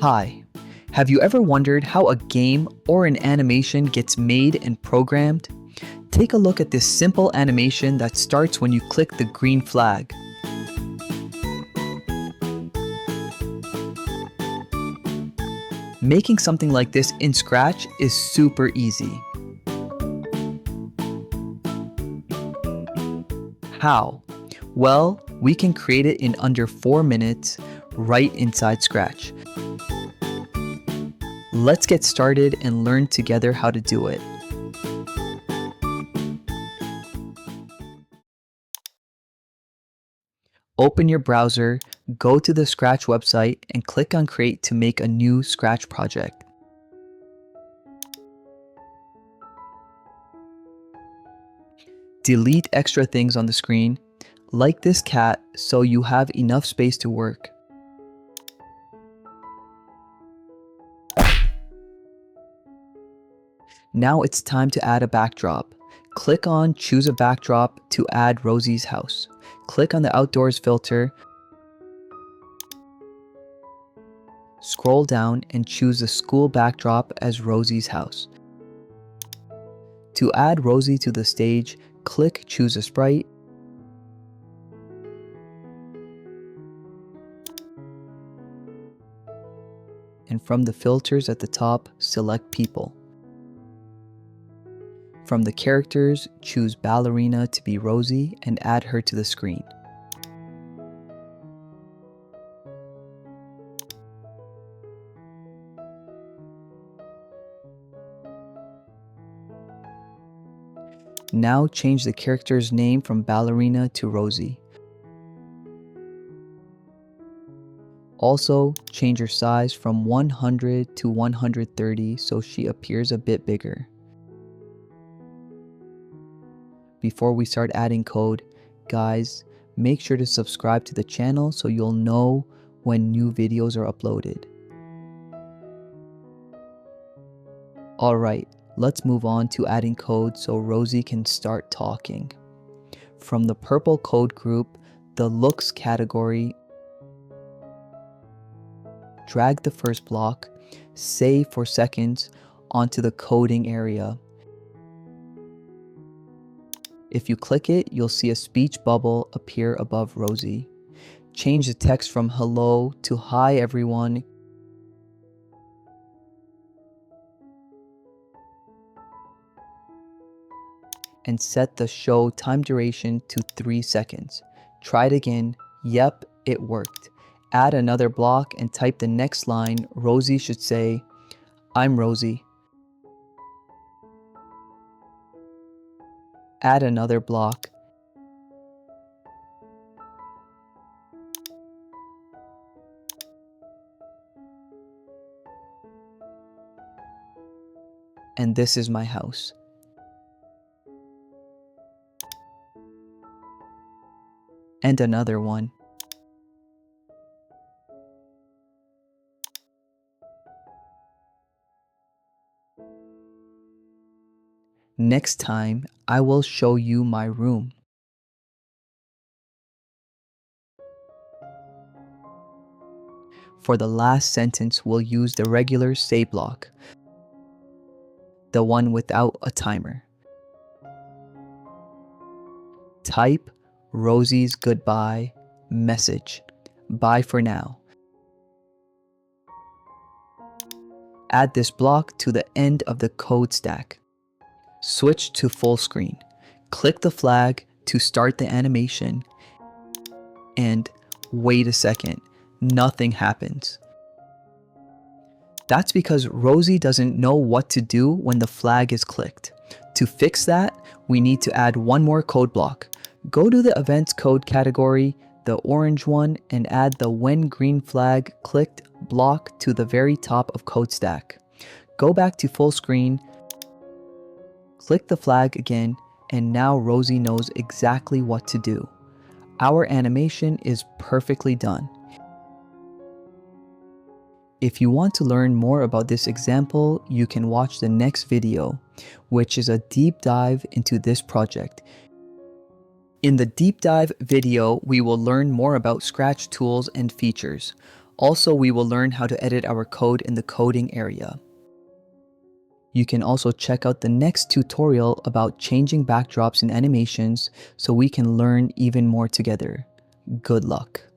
Hi, have you ever wondered how a game or an animation gets made and programmed? Take a look at this simple animation that starts when you click the green flag. Making something like this in Scratch is super easy. How? Well, we can create it in under 4 minutes right inside Scratch. Let's get started and learn together how to do it. Open your browser, go to the Scratch website, and click on Create to make a new Scratch project. Delete extra things on the screen, like this cat, so you have enough space to work. Now it's time to add a backdrop. Click on Choose a Backdrop to add Rosy's house. Click on the Outdoors filter. Scroll down and choose the school backdrop as Rosy's house. To add Rosy to the stage, click Choose a Sprite. And from the filters at the top, select People. From the characters, choose Ballerina to be Rosy and add her to the screen. Now change the character's name from Ballerina to Rosy. Also, change her size from 100 to 130 so she appears a bit bigger. Before we start adding code, guys, make sure to subscribe to the channel so you'll know when new videos are uploaded. Alright, let's move on to adding code so Rosy can start talking. From the purple code group, the Looks category, drag the first block, save for seconds, onto the coding area. If you click it, you'll see a speech bubble appear above Rosy. Change the text from hello to hi everyone. And set the show time duration to 3 seconds. Try it again. Yep, it worked. Add another block and type the next line. Rosy should say, I'm Rosy. Add another block. And this is my house. And another one. Next time, I will show you my room. For the last sentence, we'll use the regular say block, the one without a timer. Type Rosy's goodbye message. Bye for now. Add this block to the end of the code stack. Switch to full screen. Click the flag to start the animation. And wait a second, nothing happens. That's because Rosy doesn't know what to do when the flag is clicked. To fix that, we need to add one more code block. Go to the Events Code category, the orange one, and add the When Green Flag Clicked block to the very top of code stack. Go back to full screen, click the flag again, and now Rosy knows exactly what to do. Our animation is perfectly done. If you want to learn more about this example, you can watch the next video, which is a deep dive into this project. In the deep dive video, we will learn more about Scratch tools and features. Also, we will learn how to edit our code in the coding area. You can also check out the next tutorial about changing backdrops in animations so we can learn even more together. Good luck.